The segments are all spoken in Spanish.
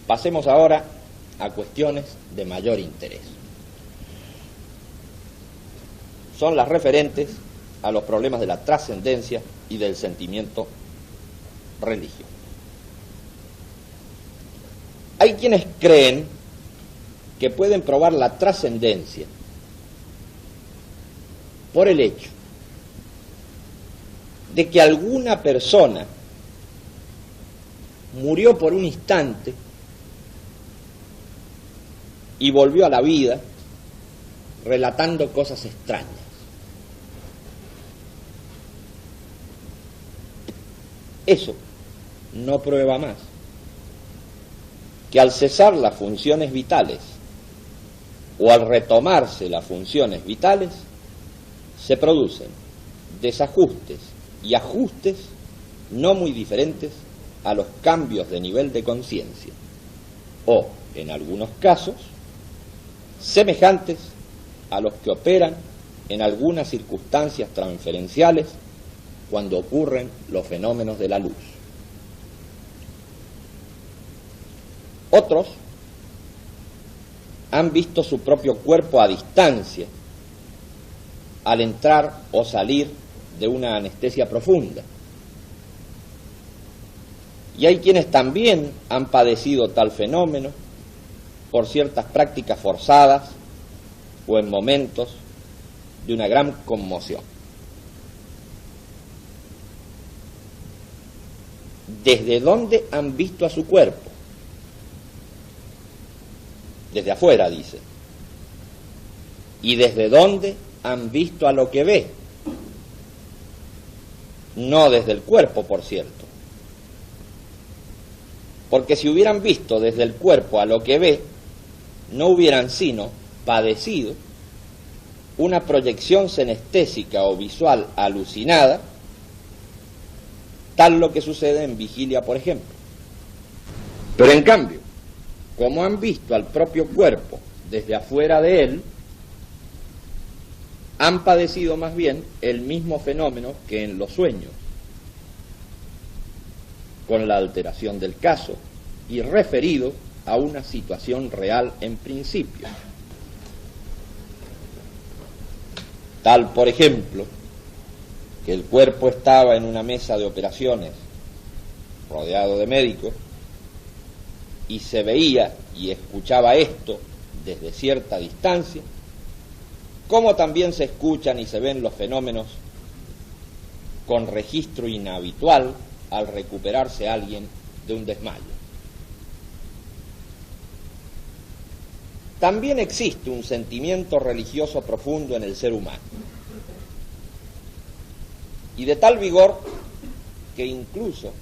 Pasemos ahora a cuestiones de mayor interés. Son las referentes a los problemas de la trascendencia y del sentimiento religioso. Hay quienes creen que pueden probar la trascendencia por el hecho de que alguna persona murió por un instante y volvió a la vida relatando cosas extrañas. Eso no prueba más que al cesar las funciones vitales o al retomarse las funciones vitales, se producen desajustes y ajustes no muy diferentes a los cambios de nivel de conciencia, o, en algunos casos, semejantes a los que operan en algunas circunstancias transferenciales cuando ocurren los fenómenos de la luz. Otros han visto su propio cuerpo a distancia al entrar o salir de una anestesia profunda. Y hay quienes también han padecido tal fenómeno por ciertas prácticas forzadas o en momentos de una gran conmoción. ¿Desde dónde han visto a su cuerpo? Desde afuera, dice. ¿Y desde dónde han visto a lo que ve? No desde el cuerpo, por cierto. Porque si hubieran visto desde el cuerpo a lo que ve, no hubieran sino padecido una proyección senestésica o visual alucinada, tal lo que sucede en vigilia, por ejemplo. Pero en cambio, como han visto al propio cuerpo desde afuera de él, han padecido más bien el mismo fenómeno que en los sueños, con la alteración del caso y referido a una situación real en principio. Tal, por ejemplo, que el cuerpo estaba en una mesa de operaciones rodeado de médicos y se veía y escuchaba esto desde cierta distancia, como también se escuchan y se ven los fenómenos con registro inhabitual al recuperarse alguien de un desmayo. También existe un sentimiento religioso profundo en el ser humano, y de tal vigor que incluso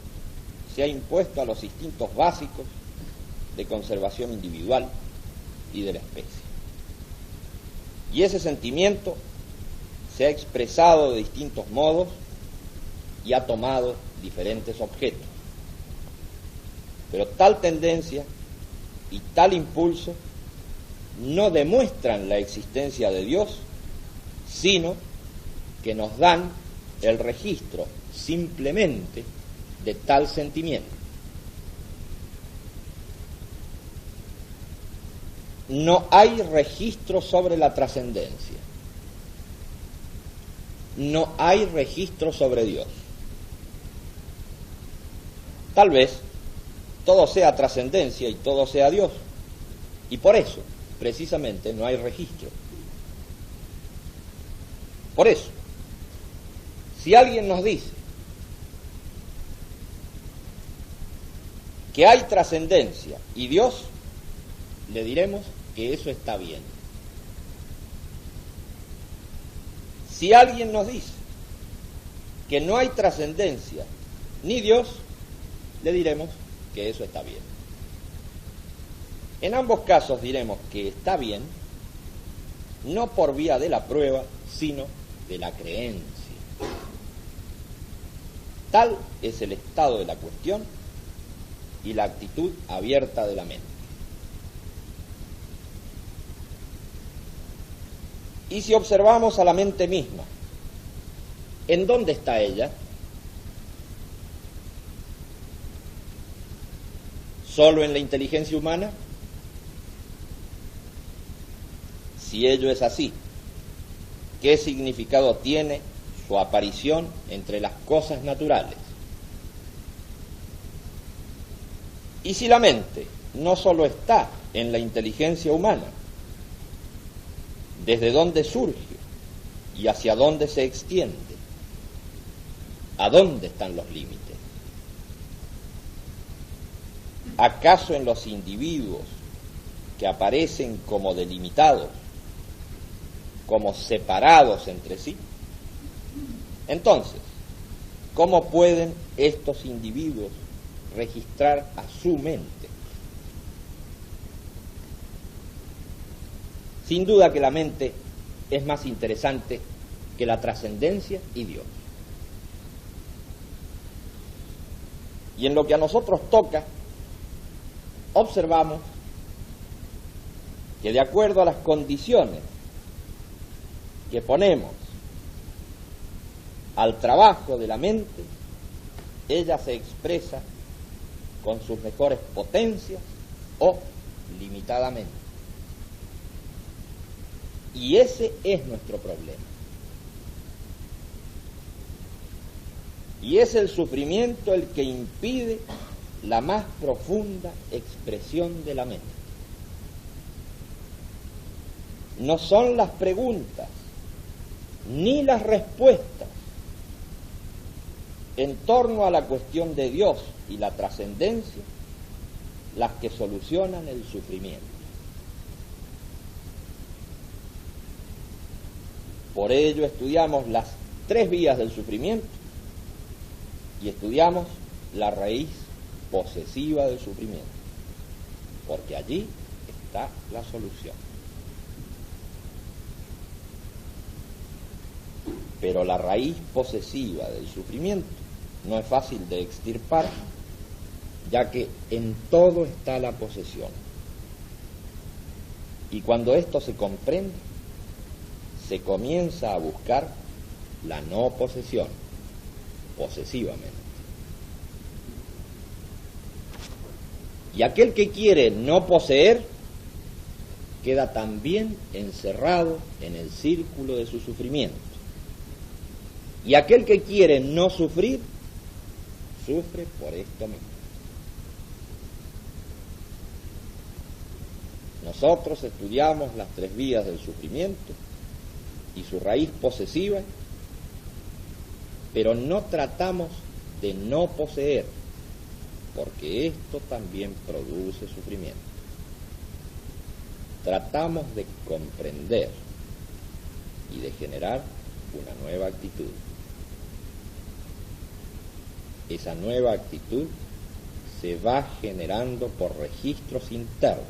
se ha impuesto a los instintos básicos de conservación individual y de la especie. Y ese sentimiento se ha expresado de distintos modos y ha tomado diferentes objetos. Pero tal tendencia y tal impulso no demuestran la existencia de Dios, sino que nos dan el registro simplemente de tal sentimiento. No hay registro sobre la trascendencia. No hay registro sobre Dios. Tal vez todo sea trascendencia y todo sea Dios. Y por eso, precisamente, no hay registro. Por eso, si alguien nos dice que hay trascendencia y Dios, le diremos que eso está bien. Si alguien nos dice que no hay trascendencia ni Dios, le diremos que eso está bien. En ambos casos diremos que está bien, no por vía de la prueba, sino de la creencia. Tal es el estado de la cuestión y la actitud abierta de la mente. Y si observamos a la mente misma, ¿en dónde está ella? solo en la inteligencia humana? Si ello es así, ¿qué significado tiene su aparición entre las cosas naturales? Y si la mente no solo está en la inteligencia humana, ¿desde dónde surge y hacia dónde se extiende? ¿A dónde están los límites? ¿Acaso en los individuos que aparecen como delimitados, como separados entre sí? Entonces, ¿cómo pueden estos individuos registrar a su mente? Sin duda que la mente es más interesante que la trascendencia y Dios. Y en lo que a nosotros toca, observamos que de acuerdo a las condiciones que ponemos al trabajo de la mente, ella se expresa con sus mejores potencias o limitadamente. Y ese es nuestro problema. Y es el sufrimiento el que impide la más profunda expresión de la mente. No son las preguntas ni las respuestas en torno a la cuestión de Dios y la trascendencia las que solucionan el sufrimiento. Por ello estudiamos las 3 vías del sufrimiento y estudiamos la raíz posesiva del sufrimiento, porque allí está la solución. Pero la raíz posesiva del sufrimiento no es fácil de extirpar, ya que en todo está la posesión. Y cuando esto se comprende, se comienza a buscar la no posesión, posesivamente. Y aquel que quiere no poseer queda también encerrado en el círculo de su sufrimiento. Y aquel que quiere no sufrir, sufre por esto mismo. Nosotros estudiamos las 3 vías del sufrimiento y su raíz posesiva, pero no tratamos de no poseer, porque esto también produce sufrimiento. Tratamos de comprender y de generar una nueva actitud. Esa nueva actitud se va generando por registros internos,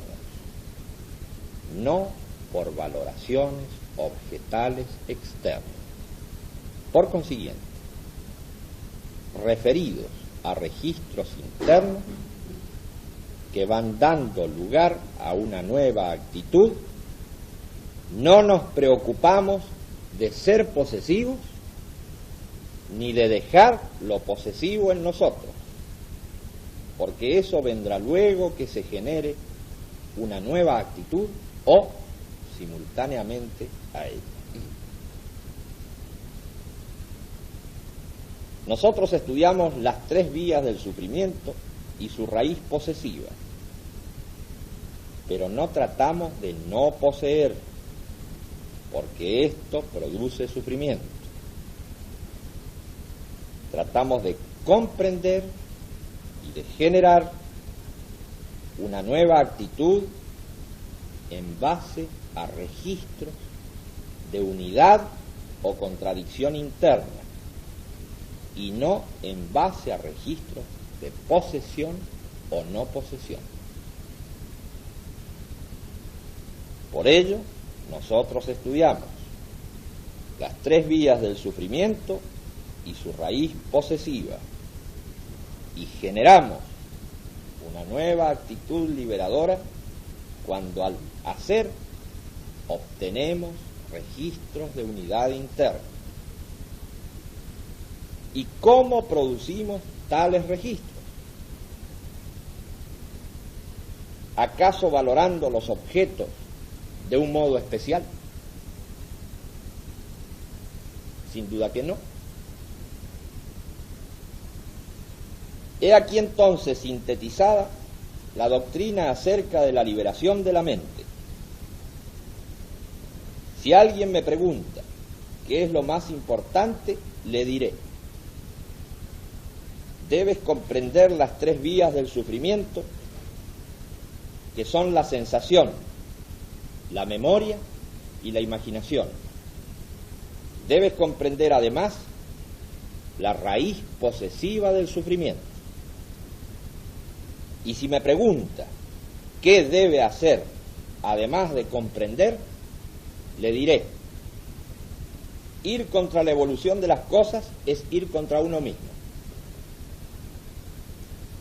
no por valoraciones objetales externas. Por consiguiente, referidos a registros internos que van dando lugar a una nueva actitud, no nos preocupamos de ser posesivos ni de dejar lo posesivo en nosotros, porque eso vendrá luego que se genere una nueva actitud o simultáneamente a ella. Nosotros estudiamos las 3 vías del sufrimiento y su raíz posesiva, pero no tratamos de no poseer, porque esto produce sufrimiento. Tratamos de comprender y de generar una nueva actitud en base a registros de unidad o contradicción interna, y no en base a registros de posesión o no posesión. Por ello, nosotros estudiamos las 3 vías del sufrimiento y su raíz posesiva, y generamos una nueva actitud liberadora cuando al hacer obtenemos registros de unidad interna. ¿Y cómo producimos tales registros? ¿Acaso valorando los objetos de un modo especial? Sin duda que no. He aquí entonces sintetizada la doctrina acerca de la liberación de la mente. Si alguien me pregunta qué es lo más importante, le diré: debes comprender las tres vías del sufrimiento, que son la sensación, la memoria y la imaginación. Debes comprender además la raíz posesiva del sufrimiento. Y si me pregunta qué debe hacer además de comprender, le diré: ir contra la evolución de las cosas es ir contra uno mismo.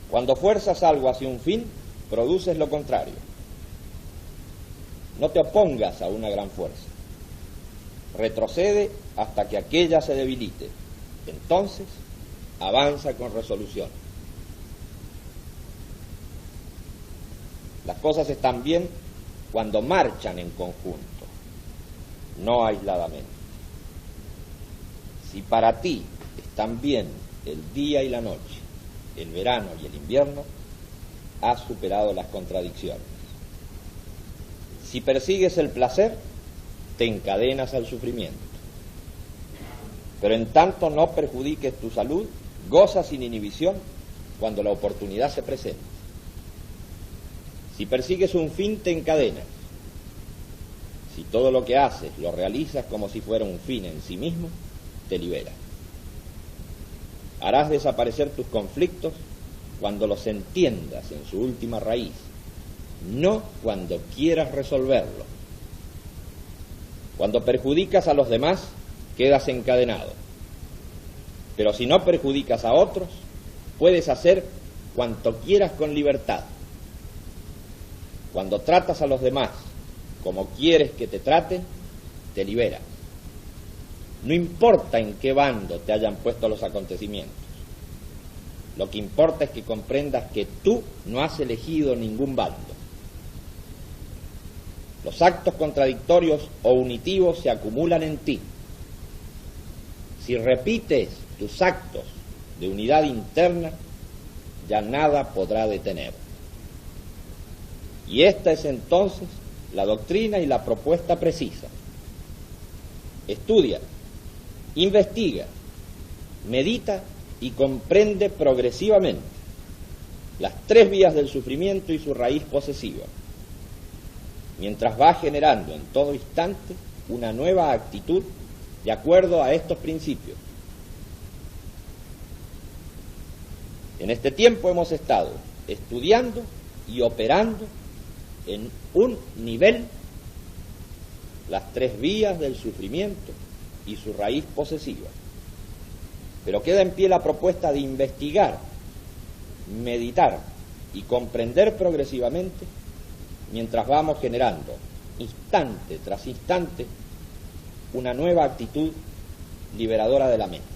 Cuando fuerzas algo hacia un fin, produces lo contrario. No te opongas a una gran fuerza. Retrocede hasta que aquella se debilite. Entonces, avanza con resolución. Las cosas están bien cuando marchan en conjunto, no aisladamente. Si para ti están bien el día y la noche, el verano y el invierno, has superado las contradicciones. Si persigues el placer, te encadenas al sufrimiento. Pero en tanto no perjudiques tu salud, goza sin inhibición cuando la oportunidad se presente. Si persigues un fin, te encadenas. Si todo lo que haces lo realizas como si fuera un fin en sí mismo, te liberas. Harás desaparecer tus conflictos cuando los entiendas en su última raíz, no cuando quieras resolverlo. Cuando perjudicas a los demás, quedas encadenado. Pero si no perjudicas a otros, puedes hacer cuanto quieras con libertad. Cuando tratas a los demás como quieres que te traten, te liberas. No importa en qué bando te hayan puesto los acontecimientos. Lo que importa es que comprendas que tú no has elegido ningún bando. Los actos contradictorios o unitivos se acumulan en ti. Si repites tus actos de unidad interna, ya nada podrá detener. Y esta es entonces la doctrina y la propuesta precisa. Estudia, investiga, medita y comprende progresivamente las tres vías del sufrimiento y su raíz posesiva, mientras va generando en todo instante una nueva actitud de acuerdo a estos principios. En este tiempo hemos estado estudiando y operando en un nivel las tres vías del sufrimiento y su raíz posesiva. Pero queda en pie la propuesta de investigar, meditar y comprender progresivamente mientras vamos generando, instante tras instante, una nueva actitud liberadora de la mente.